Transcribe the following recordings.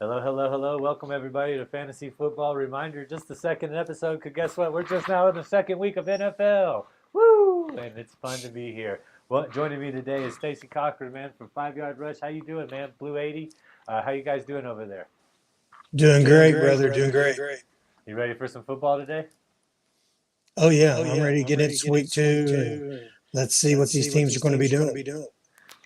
Hello, hello, hello. Welcome everybody to Fantasy Football Reminder. Just the second episode, because guess what? We're just now in the second week of NFL. Woo! And it's fun to be here. Well, joining me today is Stacey Cochran, man, from 5 Yard Rush. How you doing, man? Blue 80. How you guys doing over there? Doing great, brother. Doing great. You ready for some football today? Oh yeah, I'm ready to get into week two, and let's see what these teams are going to be doing.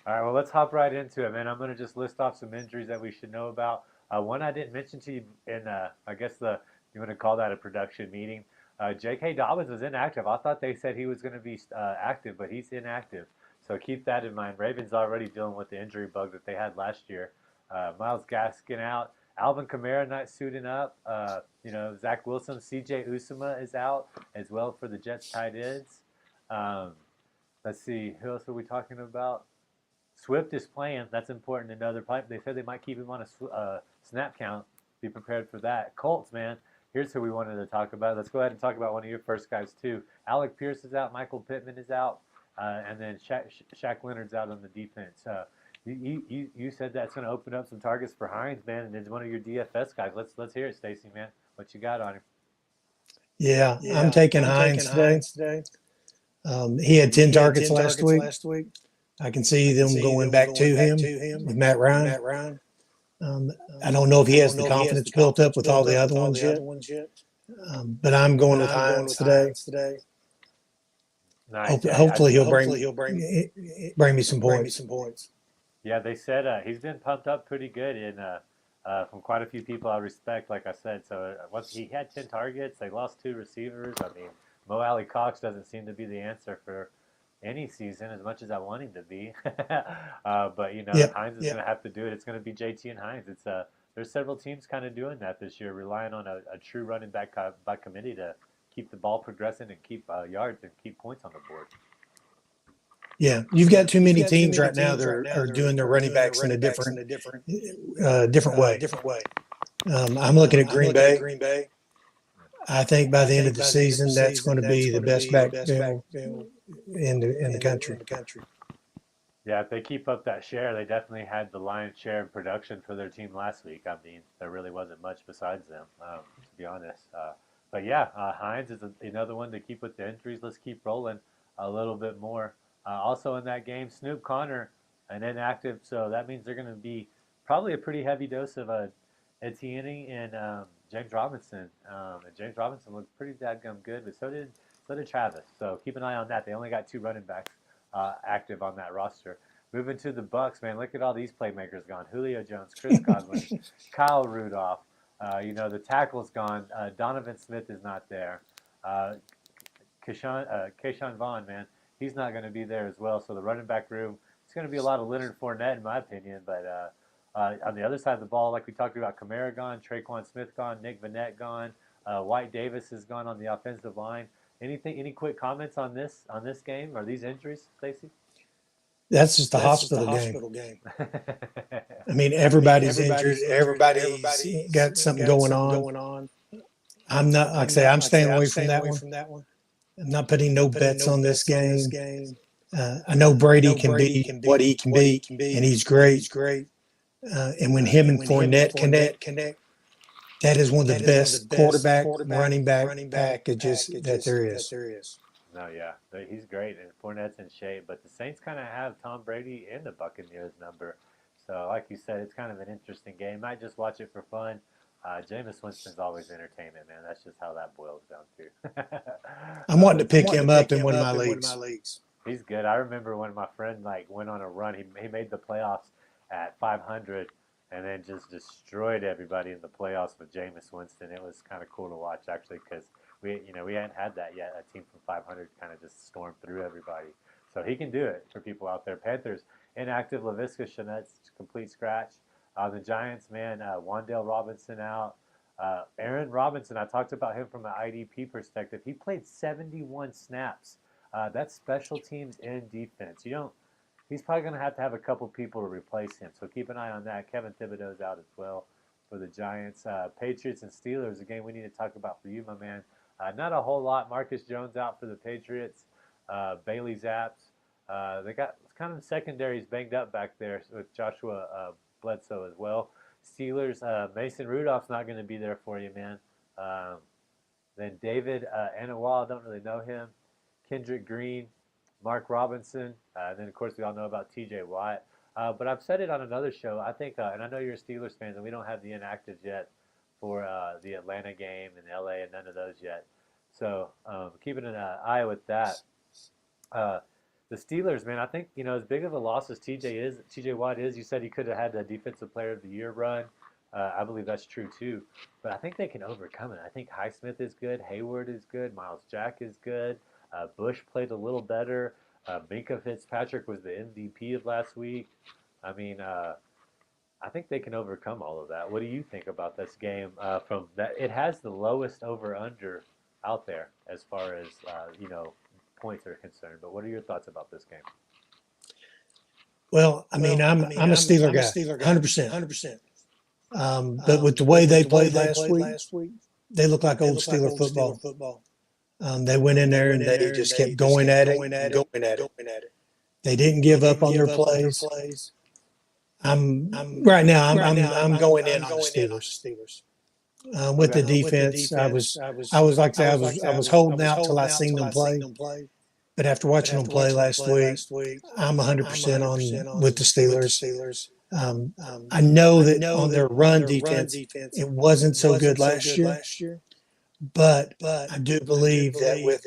All right, well, let's hop right into it, man. I'm going to just list off some injuries that we should know about. One I didn't mention to you in, I guess you want to call that a production meeting. J.K. Dobbins was inactive. I thought they said he was going to be active, but he's inactive. So keep that in mind. Ravens already dealing with the injury bug that they had last year. Miles Gaskin out. Alvin Kamara not suiting up. Zach Wilson, C.J. Usama is out as well for the Jets tight ends. Um, let's see, who else are we talking about? Swift is playing. That's important to know. They said they might keep him on a snap count. Be prepared for that. Colts, man. Here's who we wanted to talk about. Let's go ahead and talk about one of your first guys, too. Alec Pierce is out. Michael Pittman is out. And then Shaq Leonard's out on the defense. You said that's going to open up some targets for Hines, man, and it's one of your DFS guys. Let's hear it, Stacey, man. What you got on him? Yeah, I'm taking Hines today. He had 10 targets last week. I can see them going back to him with Matt Ryan. I don't know if he has the confidence built up with all the other ones yet, but I'm going with Hines today. Nice. Hopefully he'll bring me some points. Yeah, they said he's been pumped up pretty good from quite a few people I respect, like I said. So once he had 10 targets, they lost 2 receivers. I mean, Mo Alley Cox doesn't seem to be the answer for any season as much as I want him to be. But Hines is going to have to do it. It's going to be JT and Hines. There's several teams kind of doing that this year, relying on a true running back by committee to keep the ball progressing and keep yards and keep points on the board. Yeah, you've got too many teams right now that are doing their running backs in a different way. I'm looking at Green Bay. I think by the end of the season, that's going to be the best backfield in the country. Yeah, if they keep up that share, they definitely had the lion's share of production for their team last week. I mean, there really wasn't much besides them, to be honest. But yeah, Hines is another one to keep with the injuries. Let's keep rolling a little bit more. Also in that game, Snoop Connor, an inactive, so that means they're going to be probably a pretty heavy dose of Etienne and James Robinson. And James Robinson looked pretty dadgum good, but so did Travis. So keep an eye on that. They only got 2 running backs active on that roster. Moving to the Bucks, man, look at all these playmakers gone. Julio Jones, Chris Godwin, Kyle Rudolph. The tackle's gone. Donovan Smith is not there. Keyshawn Vaughn, man, he's not going to be there as well. So the running back room, it's going to be a lot of Leonard Fournette, in my opinion. But on the other side of the ball, like we talked about, Kamara gone, Traquan Smith gone, Nick Vannett gone, White Davis is gone on the offensive line. Any quick comments on this game or these injuries, Stacey? That's just a hospital game. I mean, everybody's injured. Everybody's got something going on. I'm not, like I say, I'm staying away from that one. I'm not putting no bets on this game. I know Brady can be what he can be, and he's great. And when him and Fournette connect, that is one of the best quarterback running back packages that there is. No, yeah, he's great, and Fournette's in shape. But the Saints kind of have Tom Brady and the Buccaneers number. So, like you said, it's kind of an interesting game. Might just watch it for fun. Jameis Winston's always entertainment, man. That's just how that boils down to. I'm wanting to pick him up in one of my leagues. He's good. I remember when my friend went on a run. He made the playoffs at 500, and then just destroyed everybody in the playoffs with Jameis Winston. It was kind of cool to watch actually because we hadn't had that yet. A team from 500 kind of just stormed through everybody. So he can do it for people out there. Panthers inactive. Laviska Shenault's complete scratch. The Giants, man, Wan'Dale Robinson out. Aaron Robinson, I talked about him from an IDP perspective. He played 71 snaps. That's special teams and defense. He's probably going to have a couple people to replace him. So keep an eye on that. Kevin Thibodeau's out as well for the Giants. Patriots and Steelers, a game we need to talk about for you, my man. Not a whole lot. Marcus Jones out for the Patriots. Bailey Zapps. They got kind of secondaries banged up back there with Joshua Bledsoe as well. Steelers, Mason Rudolph's not going to be there for you, man. Um, then David Anawal, I don't really know him. Kendrick Green, Mark Robinson. Then, of course, we all know about TJ Watt. But I've said it on another show. I think, and I know you're Steelers fans, and we don't have the inactives yet for the Atlanta game and LA and none of those yet. So keeping an eye with that. The Steelers, man, I think, as big of a loss as TJ Watt is, you said he could have had the Defensive Player of the Year run. I believe that's true too. But I think they can overcome it. I think Highsmith is good. Hayward is good. Miles Jack is good. Bush played a little better. Minka Fitzpatrick was the MVP of last week. I mean, I think they can overcome all of that. What do you think about this game? From that, it has the lowest over/under out there as far as points are concerned. But what are your thoughts about this game? Well, I mean, I'm a Steeler guy, 100%. 100%. But with the way they played last week, they look like old Steeler football. They went in there and they just kept going at it and going at it. They didn't give up on their plays. I'm going in on the Steelers. With the defense, I was like I was holding out till I seen them play. But after watching them play last week, I'm 100% on with the Steelers. I know that on their run defense, it wasn't so good last year. But I do believe that with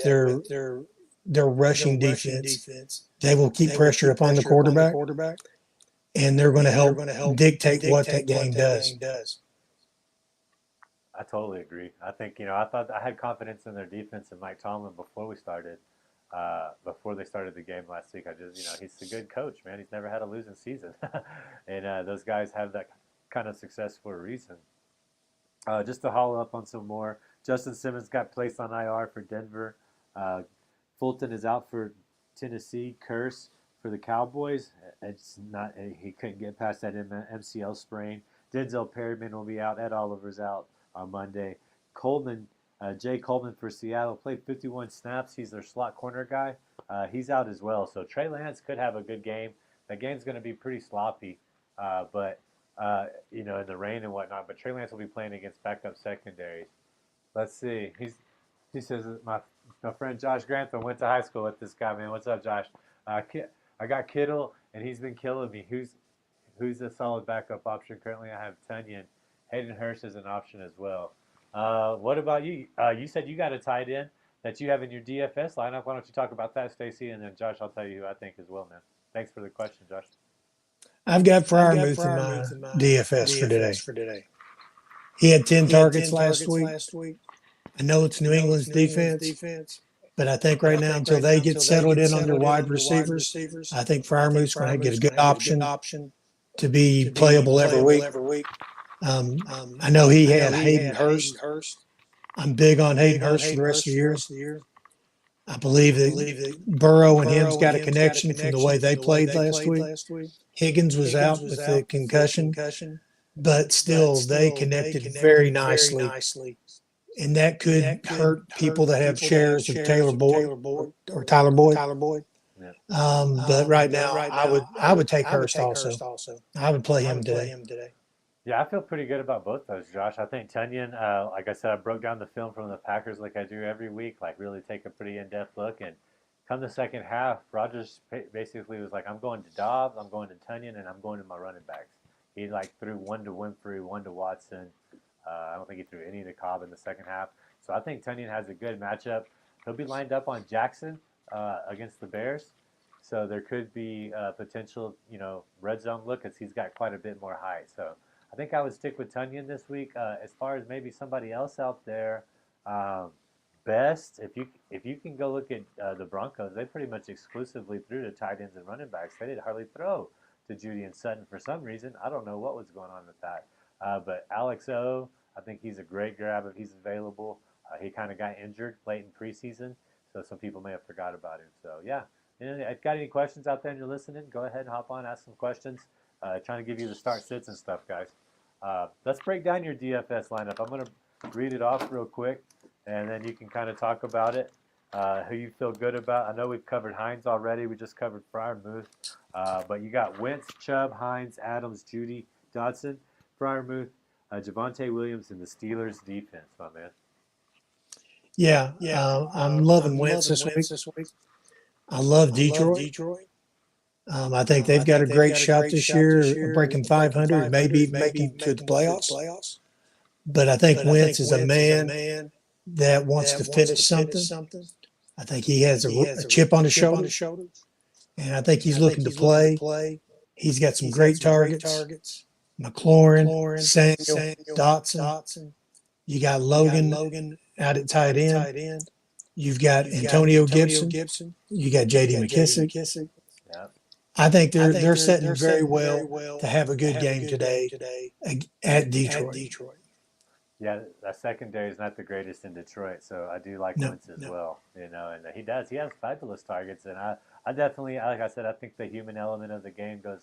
their rushing defense, they will keep pressure upon the quarterback, and they're going to help dictate what that game does. I totally agree. I think, I thought I had confidence in their defense and Mike Tomlin before they started the game last week. I just, he's a good coach, man. He's never had a losing season. And those guys have that kind of success for a reason. Just to haul up on some more, Justin Simmons got placed on IR for Denver. Fulton is out for Tennessee. Curse for the Cowboys. It's not he couldn't get past that MCL sprain. Denzel Perryman will be out. Ed Oliver's out on Monday. Jay Coleman for Seattle played 51 snaps. He's their slot corner guy. He's out as well. So Trey Lance could have a good game. That game's going to be pretty sloppy, but in the rain and whatnot. But Trey Lance will be playing against backup secondaries. Let's see. He says my friend Josh Grantham went to high school with this guy, man. What's up, Josh? I got Kittle, and he's been killing me. Who's a solid backup option currently? I have Tunyon. Hayden Hurst is an option as well. What about you? You said you got a tight end that you have in your DFS lineup. Why don't you talk about that, Stacey? And then Josh, I'll tell you who I think as well, man. Thanks for the question, Josh. I've got Freiermuth in my DFS for today. He had 10 targets last week. I know it's New England's defense, but I think right now, until they get settled in on their wide receivers, I think Freiermuth's going to get a good option to be playable every week. I know he had Hayden Hurst. I'm big on Hayden Hurst for the rest of the year. I believe that Burrow and him's got a connection from the way they played last week. Higgins was out with the concussion, but still they connected very nicely. And that could hurt people that have shares of Tyler Boyd. Yeah. But right now, I would take Hurst also. I would play him today. Yeah, I feel pretty good about both those, Josh. I think Tunyon, like I said, I broke down the film from the Packers like I do every week, like really take a pretty in-depth look. And come the second half, Rodgers basically was like, I'm going to Dobbs, I'm going to Tunyon, and I'm going to my running backs. He threw one to Winfrey, one to Watson. I don't think he threw any to Cobb in the second half. So I think Tunyon has a good matchup. He'll be lined up on Jackson against the Bears. So there could be potential, red zone look as he's got quite a bit more height. So I think I would stick with Tunyon this week. As far as maybe somebody else out there, best if you can go look at the Broncos, they pretty much exclusively threw to tight ends and running backs. They didn't hardly throw to Judy and Sutton for some reason. I don't know what was going on with that. But Alex O, I think he's a great grab if he's available. He kind of got injured late in preseason, so some people may have forgot about him. So yeah, got any questions out there and you're listening? Go ahead and hop on, ask some questions. Trying to give you the start sits and stuff, guys. Let's break down your DFS lineup. I'm going to read it off real quick, and then you can kind of talk about it, who you feel good about. I know we've covered Hines already. We just covered Freiermuth. But you got Wentz, Chubb, Hines, Adams, Judy, Dodson. Freiermuth, Javonte Williams, and the Steelers defense, my man. Yeah, I'm loving Wentz this week. I love Detroit. I think they've got a great shot this year of breaking 500, maybe even making to the playoffs. But I think Wentz is a man that wants to finish something. I think he has a chip on his shoulder, and I think he's looking to play. He's got some great targets. McLaurin, Samuel, Dotson. You got Logan out at tight end. You've got Antonio Gibson. You got J.D. McKissick. Yeah. I think they're setting very well to have a good game today at Detroit. Yeah, that secondary is not the greatest in Detroit, so I do like Wentz as well. You know, and he does. He has fabulous targets, and I definitely, like I said, I think the human element of the game goes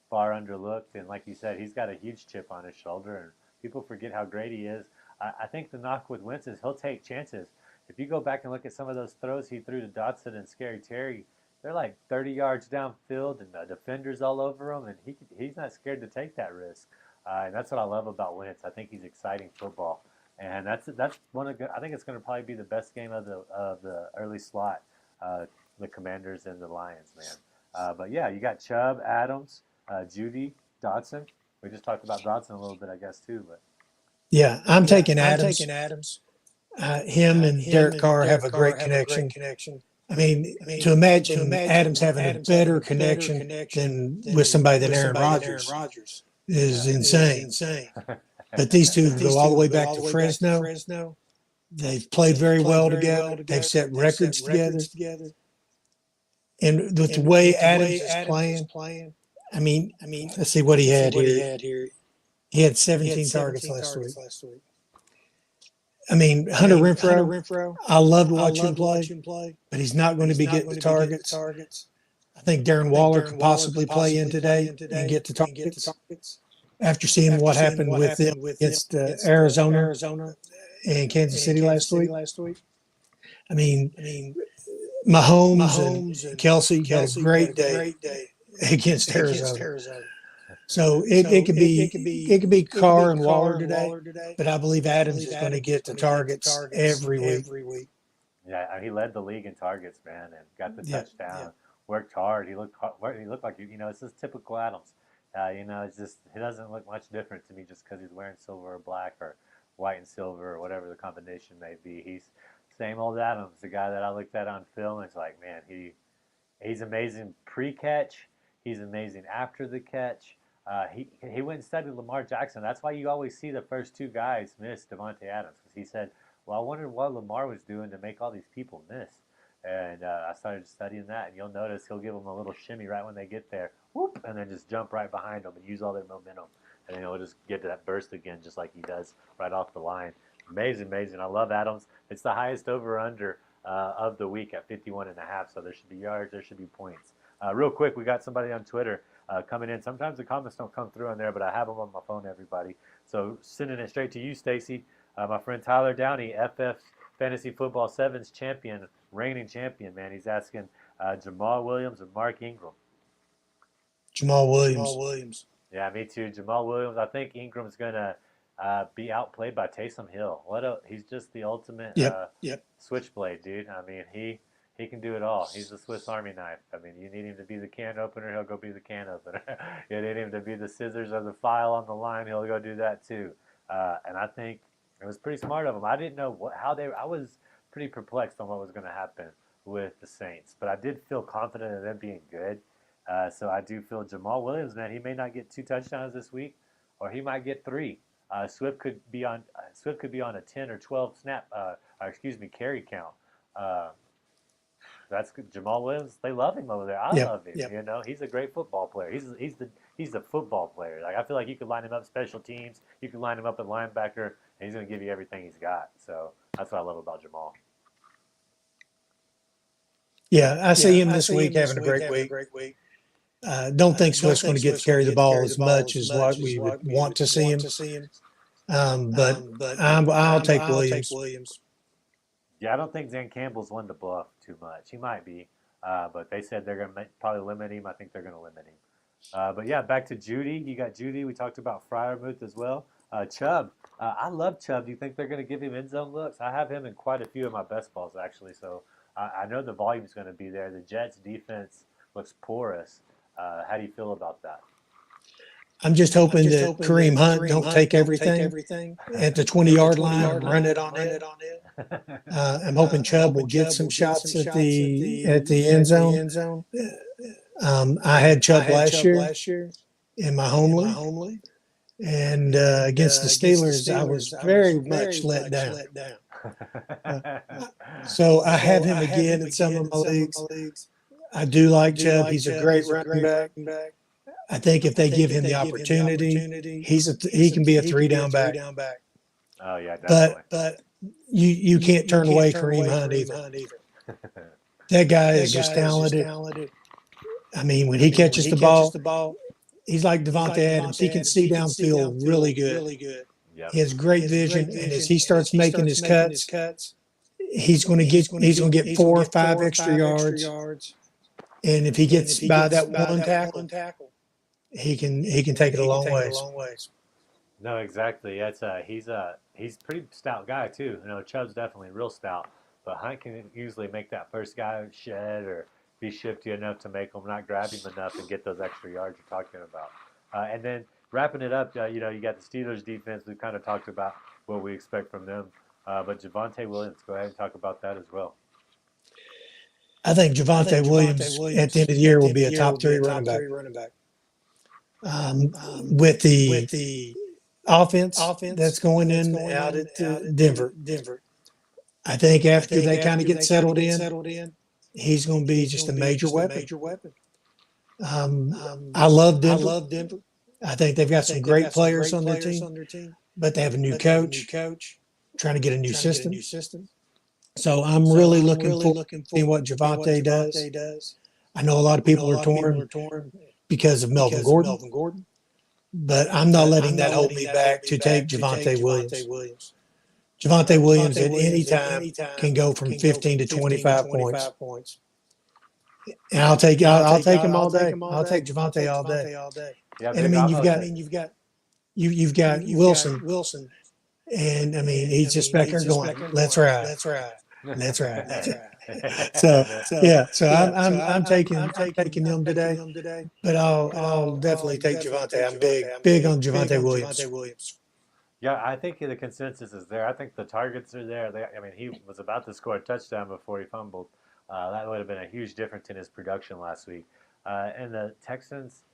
far underlooked. And like you said, he's got a huge chip on his shoulder, and people forget how great he is. I think the knock with Wentz is he'll take chances. If you go back and look at some of those throws he threw to Dotson and Scary Terry, they're like 30 yards downfield, and the defenders all over him, and he's not scared to take that risk. And that's what I love about Wentz. I think he's exciting football, and that's one of I think it's going to probably be the best game of the early slot, the Commanders and the Lions, man. But yeah, you got Chubb, Adams, Judy, Dotson. We just talked about Dotson a little bit, I guess, too. But yeah, I'm taking Adams. Him and Derek Carr have a great connection. I mean, to imagine Adams having a better connection than with somebody than Aaron Rodgers is insane. But these two go all the way back to Fresno. They've played very well together. They've set records together. And with the way Adams is playing, I mean, let's see what he had here. He had 17 targets last week. I mean, Hunter Renfrow, I loved watching him play, but he's not going to be getting the targets. I think Darren Waller could possibly play in today and get the targets. After seeing what happened with them against Arizona and Kansas City last week. I mean, Mahomes and Kelsey had a great day against Arizona. So it could be Carr and Waller today, but I believe Adams is going to get the targets every week. Yeah, he led the league in targets, man, and got the touchdown. Worked hard. He looked like it's just typical Adams. It's just he doesn't look much different to me just because he's wearing silver or black or white and silver or whatever the combination may be. He's same old Adams, the guy that I looked at on film. It's like, man, he's amazing pre-catch. He's amazing after the catch. He went and studied Lamar Jackson. That's why you always see the first two guys miss Devontae Adams, because he said, well, I wondered what Lamar was doing to make all these people miss. And I started studying that, and you'll notice he'll give them a little shimmy right when they get there, whoop, and then just jump right behind them and use all their momentum. And then he'll just get to that burst again, just like he does right off the line. Amazing. I love Adams. It's the highest over-under of the week at 51.5, so there should be yards, there should be points. Real quick, we got somebody on Twitter coming in. Sometimes the comments don't come through on there, but I have them on my phone, everybody. So sending it straight to you, Stacey. My friend Tyler Downey, FF Fantasy Football 7's champion, reigning champion, man. He's asking Jamal Williams and Mark Ingram. Jamal Williams. Yeah, me too. Jamal Williams. I think Ingram's going to be outplayed by Taysom Hill. He's just the ultimate switchblade, dude. I mean, he can do it all. He's the Swiss Army knife. I mean, you need him to be the can opener, he'll go be the can opener. You need him to be the scissors or the file on the line, he'll go do that too. And I think it was pretty smart of him. I didn't know I was pretty perplexed on what was going to happen with the Saints, but I did feel confident in them being good. So I do feel Jamal Williams, man, he may not get 2 touchdowns this week, or he might get 3. Swift could be on a 10 or 12 carry count. That's good. Jamal Williams. They love him over there. I love him. You know, he's a great football player. He's the football player. Like, I feel like you could line him up special teams. You could line him up at linebacker, and he's going to give you everything he's got. So that's what I love about Jamal. Yeah, I see him this week having a great week. Don't think Swift's going to get to carry the ball as much as what we would want to see him. But I'll take Williams. Yeah, I don't think Zan Campbell's one to bluff too much. He might be, but they said they're going to probably limit him. I think they're going to limit him. But yeah, back to Judy. You got Judy. We talked about Fryermuth as well. Chubb. I love Chubb. Do you think they're going to give him end zone looks? I have him in quite a few of my best balls, actually. So I know the volume's going to be there. The Jets' defense looks porous. How do you feel about that? I'm just hoping that Kareem Hunt don't take everything at the 20-yard line and run it on in. I'm hoping Chubb will get some shots at the end zone. I had Chubb last year in my home league, and against the Steelers, I was very much let down. So I have him again in some of my leagues. I do like Chubb. He's a great running back. I think if they give him the opportunity, he can be a 3-down back. Oh yeah, definitely. But you can't turn away Kareem Hunt either. That guy is just talented. I mean, when he catches the ball, he's like Devontae Adams. He can see downfield really good. Yep. He has great vision, and as he starts making his cuts, he's going to get 4 or 5 extra yards. And if he gets by that one tackle, he can take it a long ways. No, exactly. It's he's a pretty stout guy too. You know, Chubb's definitely real stout, but Hunt can usually make that first guy shed or be shifty enough to make him not grab him enough and get those extra yards you're talking about. And then wrapping it up, you know, you got the Steelers defense. We kind of talked about what we expect from them, but Javonte Williams, go ahead and talk about that as well. I think Javonte Williams at the end of the year will be a top 3 running back. With the offense that's going in out at Denver, I think after they kind of get settled in, he's going to be just a major weapon. I love Denver. I think they've got some great players on their team, but they have a new coach trying to get a new system. So I'm really looking forward to seeing what Javonte does. I know a lot of people are torn because of Melvin Gordon, but I'm not letting that hold me back to take Javonte Williams. Javonte Williams at any time can go from 15 to 25 points. And I'll take him all day. I'll take Javonte all day. Yeah, And I mean, you've got Wilson, and I mean, he's just back there going, "Let's ride." So I'm taking him today, but I'll definitely take Javonte. I'm big on Javonte Williams. Yeah, I think the consensus is there. I think the targets are there. I mean, he was about to score a touchdown before he fumbled. That would have been a huge difference in his production last week. And the Texans,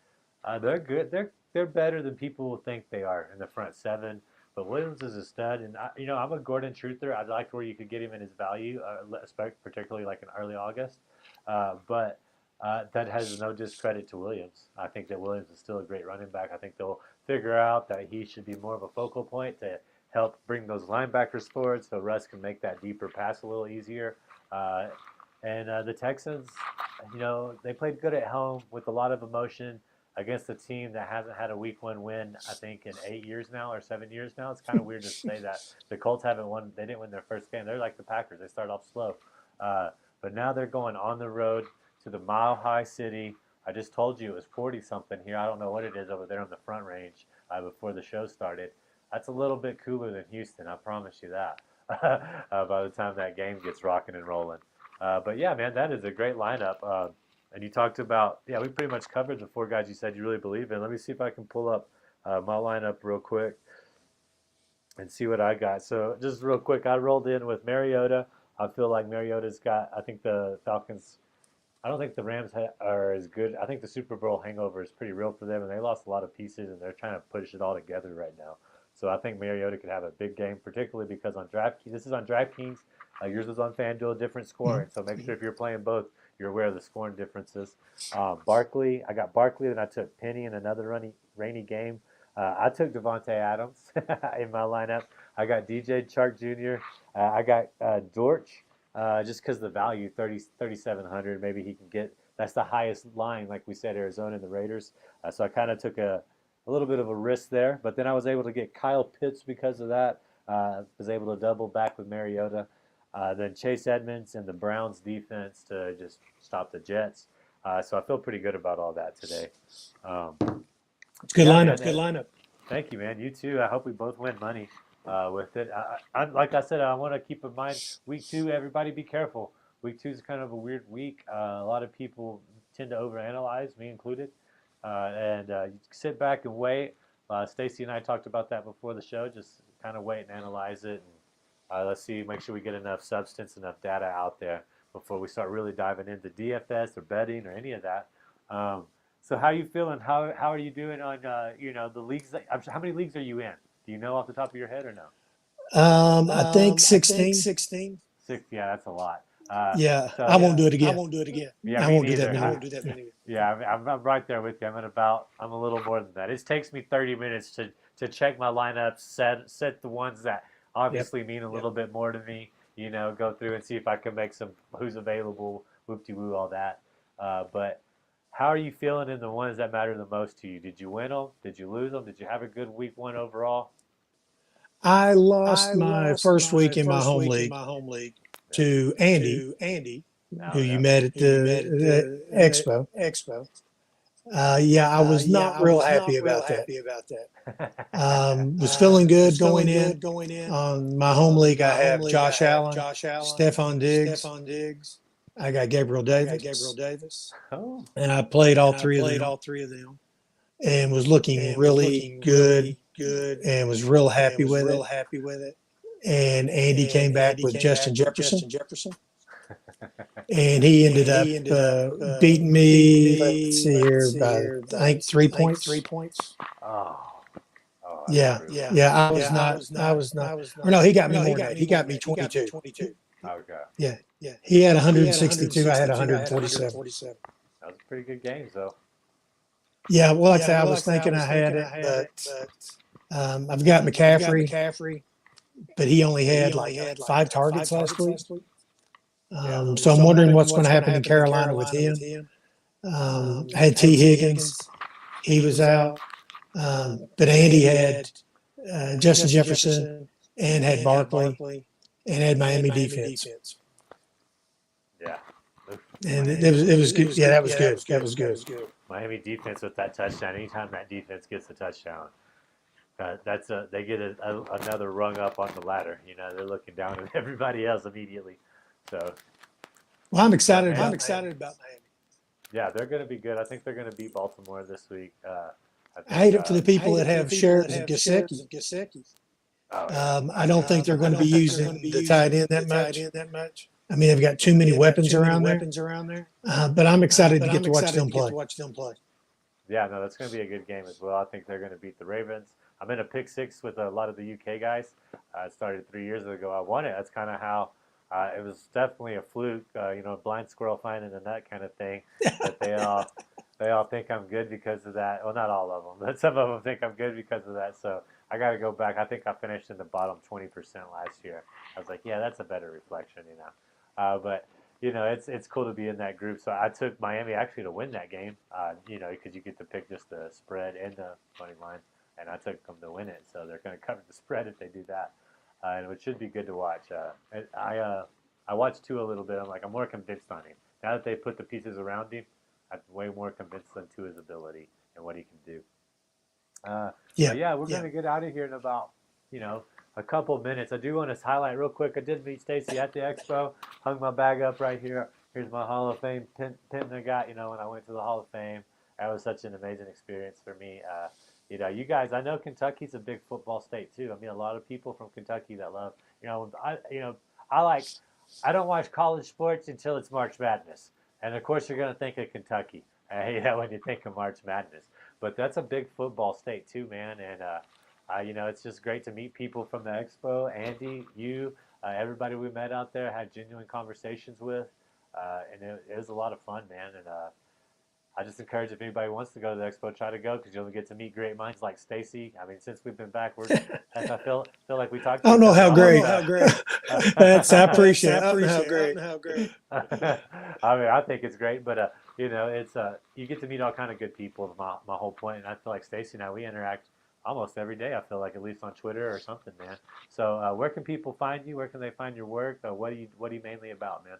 they're good. They're better than people think they are in the front 7. But Williams is a stud, and I'm a Gordon truther. I liked where you could get him in his value, particularly like in early August. But that has no discredit to Williams. I think that Williams is still a great running back. I think they'll figure out that he should be more of a focal point to help bring those linebackers forward, so Russ can make that deeper pass a little easier. And the Texans, they played good at home with a lot of emotion against a team that hasn't had a week 1 win, I think, in 8 years now or 7 years now. It's kind of weird to say that. The Colts haven't won. They didn't win their first game. They're like the Packers. They start off slow. But now they're going on the road to the Mile High City. I just told you it was 40-something here. I don't know what it is over there on the Front Range before the show started. That's a little bit cooler than Houston, I promise you that, by the time that game gets rocking and rolling. But yeah, man, that is a great lineup. And you talked about, we pretty much covered the 4 guys you said you really believe in. Let me see if I can pull up my lineup real quick and see what I got. So just real quick, I rolled in with Mariota. I feel like Mariota's got, I think the Falcons, I don't think the Rams are as good. I think the Super Bowl hangover is pretty real for them, and they lost a lot of pieces, and they're trying to push it all together right now. So I think Mariota could have a big game, particularly because on DraftKings, this is on DraftKings. Yours is on FanDuel, different scoring. So make sure if you're playing both, you're aware of the scoring differences. Barkley, I got Barkley, then I took Penny in another rainy game. I took Devontae Adams in my lineup. I got DJ Chark Jr. I got Dortch just because the value, 3,700, maybe he can get. That's the highest line, like we said, Arizona and the Raiders. So I kind of took a little bit of a risk there. But then I was able to get Kyle Pitts because of that. Was able to double back with Mariota. Then Chase Edmonds and the Browns defense to just stop the Jets. So I feel pretty good about all that today. Um, Good yeah, lineup. man. Good lineup. Thank you, man. You too. I hope we both win money with it. Like I said, I want to keep in mind week 2. Everybody, be careful. Week 2 is kind of a weird week. A lot of people tend to overanalyze, me included, and you sit back and wait. Stacey and I talked about that before the show. Just kind of wait and analyze it, and let's see, make sure we get enough substance, enough data out there before we start really diving into DFS or betting or any of that. Um, so how are you feeling? How are you doing on the leagues? How many leagues are you in? Do you know off the top of your head or no? I think I think 16. 16. 6, yeah, that's a lot. Yeah, So I won't yeah, do it I again. won't do it again. Yeah, I me won't do that neither. many. Yeah, I'm right there with you. I'm a little more than that. It takes me 30 minutes to check my lineup, set the ones that Yep. obviously mean a little bit more to me. Go through and see if I can make some who's available, whoop de woo, all that. But how are you feeling in the ones that matter the most to you? Did you win them? Did you lose them? Did you have a good week 1 overall? I lost I my lost first my week in my first home week in league my home league. Yeah. to Andy, To Andy, who oh, you yeah, met at who you met at the the expo. expo. Yeah, I was Yeah, not I real was happy not real about that. happy about that. Was feeling good Was going feeling in. good going in. On my home On league, I my home have league, I Josh have Allen, Josh Allen, Stephon Diggs. Stephon Diggs. I got Gabriel I got Gabriel Davis, Davis. Oh, and I played all and I three of played them all 3 of them and was looking and was really looking good really good and was real and happy was with real it. happy with it. And Andy And came back Andy with came Justin back with Jefferson, Justin Jefferson, and he ended and up he ended up beating beating me. Let's me. see here Let's see by here I by think 3 points. 3 points. Oh, oh, that's Yeah, brutal. yeah, Yeah, yeah. I was yeah. not. I was I not. was Or not. no, he got Or me no, he more than got that. me He more got than me that. He got me 22. 22. Okay. Yeah, he had He had 162. I had 162. I had 147. 147. That was a pretty good game, though. Yeah, well, like I Yeah, say, I well, was like I said, I thinking I was had thinking I it, had but it, but I've got I've got McCaffrey, McCaffrey, but he only but he had only like had like 5 targets 5 last targets week. last week. Yeah. So I'm So I'm wondering wondering what's going what's to going to happen in happen in Carolina with Carolina with him. him. I had Had T. T. Higgins. Higgins. He He was was out. out. But But Andy Andy had had Justin Justin Jefferson Jefferson and had and had Barkley Barkley and had and had Miami Miami defense. defense. Yeah. Oof. And Miami. it was It good. was Yeah, good. that was Yeah, that good. was That good. was That good. was good. Miami defense with that touchdown. Anytime that defense gets a touchdown, they get another rung up on the ladder. They're looking down at everybody else immediately. So, Well, I'm excited I'm about excited Miami. about Miami. Yeah, they're going to be good. I think they're going to beat Baltimore this week. I I think. hate it for the I people hate that it for the have people that shares of have shares Gasecki. of Gasecki. Oh yeah. I don't think they're I going to be don't think they're going to using be the tight using end that the tight much. end that much. I mean, they've got too I many mean, they've got weapons too many around there. weapons around there. But I'm excited to But get I'm to watch excited them to get play. to watch them play. Yeah, no, that's going to be a good game as well. I think they're going to beat the Ravens. I'm in a pick six with a lot of the UK guys. It started 3 years ago. I won it. That's kind of how it was definitely a fluke, blind squirrel finding a nut kind of thing. But they all think I'm good because of that. Well, not all of them, but some of them think I'm good because of that. So I got to go back. I think I finished in the bottom 20% last year. I was like, yeah, that's a better reflection. But it's cool to be in that group. So I took Miami actually to win that game, because you get to pick just the spread and the money line, and I took them to win it. So they're going to cover the spread if they do that, and it should be good to watch. I watched Tua a little bit. I'm more convinced on him now that they put the pieces around him. I'm way more convinced on Tua's ability and what he can do. Yeah. But yeah, we're going to get out of here in about, a couple minutes. I do want to highlight real quick. I did meet Stacey at the expo. Hung my bag up right here. Here's my Hall of Fame pin I got, when I went to the Hall of Fame. That was such an amazing experience for me. You guys, I know Kentucky's a big football state too. I mean, a lot of people from Kentucky that love, I don't watch college sports until it's March Madness. And of course, you're going to think of Kentucky, when you think of March Madness. But that's a big football state too, man. And it's just great to meet people from the expo. Andy, you, everybody we met out there, had genuine conversations with, and it was a lot of fun, man. And I just encourage if anybody wants to go to the expo, try to go because you'll get to meet great minds like Stacey. I mean, since we've been back, I feel like we talked to I don't each know other. how great. How great. I appreciate it. I don't know how great. How great. I mean, I think it's great, but it's you get to meet all kind of good people. Is my whole point, and I feel like Stacey and I we interact almost every day. I feel like at least on Twitter or something, man. So where can people find you? Where can they find your work? What are you mainly about, man?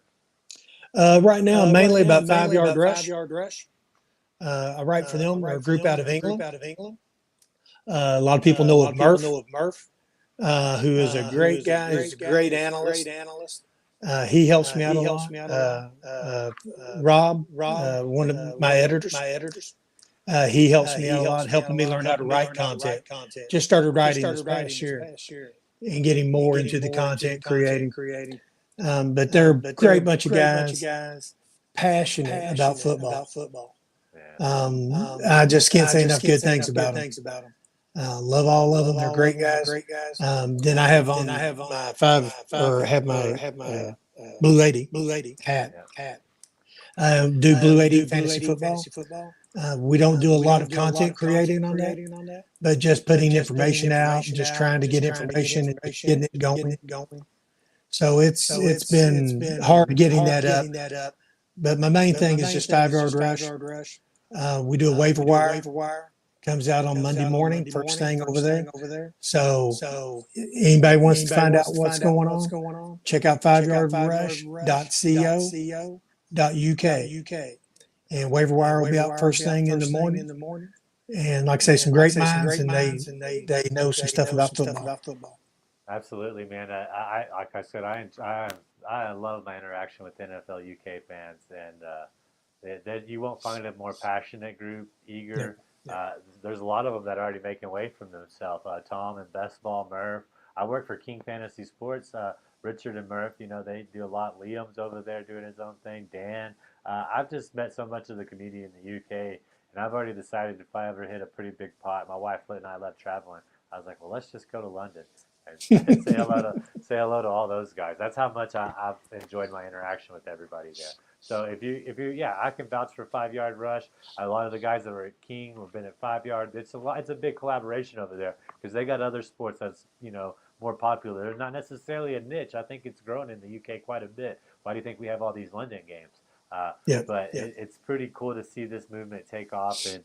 Right now, mainly about 5 yard rush. I write for them, a group out of England. A lot of people know of Murph, who is a great guy. He's a great analyst. He helps me out a lot. Rob, one of my editors, he helps me out a lot, helping me learn how to write content. Just started writing this past year and getting more into the content creating. But they're a great bunch of guys, passionate about football. I just can't say enough good things about them. Love all of them. They're great guys. Then I have on my Blue Lady hat. Do Blue Lady fantasy football. We don't do a lot of content creating on that, but just putting information out, just trying to get information and getting it going. So it's been hard getting that up. But my main thing is just 5 yard rush. We do a waiver wire. Comes out on Monday morning, first thing over there. So anybody wants to find out what's going on, check out 5yardrush.co.uk. And waiver wire will be out first thing in the morning. And like I say, some great minds, and they know some stuff about football. Absolutely, man. I like I said, I love my interaction with NFL UK fans, and that you won't find a more passionate group, eager. There's a lot of them that are already making way from themselves. Tom and Best Ball, Murph. I work for King Fantasy Sports. Richard and Murph, they do a lot. Liam's over there doing his own thing. Dan. I've just met so much of the community in the UK, and I've already decided if I ever hit a pretty big pot, my wife Lit and I love traveling. I was like, well, let's just go to London and say hello to all those guys. That's how much I've enjoyed my interaction with everybody there. So if you, I can vouch for 5 yard rush. A lot of the guys that were at King have been at 5 yard. It's a big collaboration over there because they got other sports that's more popular. They're not necessarily a niche. I think it's growing in the UK quite a bit. Why do you think we have all these London games? It's pretty cool to see this movement take off, and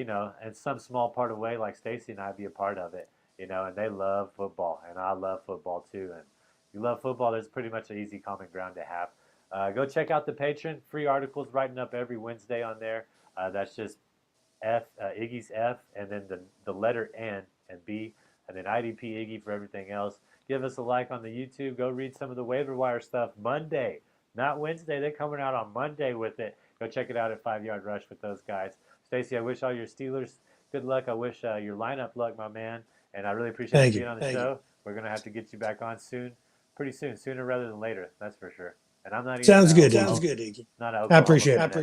in some small part of way, like Stacey and I be a part of it. And they love football, and I love football too. And if you love football, there's pretty much an easy common ground to have. Go check out the Patreon. Free articles writing up every Wednesday on there. That's just Iggy's F, and then the letter N and B, and then IDP Iggy for everything else. Give us a like on the YouTube. Go read some of the waiver wire stuff Monday, not Wednesday. They're coming out on Monday with it. Go check it out at 5 Yard Rush with those guys. Stacey, I wish all your Steelers good luck. I wish your lineup luck, my man. And I really appreciate you being on the show. We're going to have to get you back on soon, pretty soon, sooner rather than later. That's for sure. And I'm not even Sounds good, Iggy. Not I appreciate it.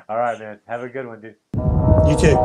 All right, man. Have a good one, dude. You too.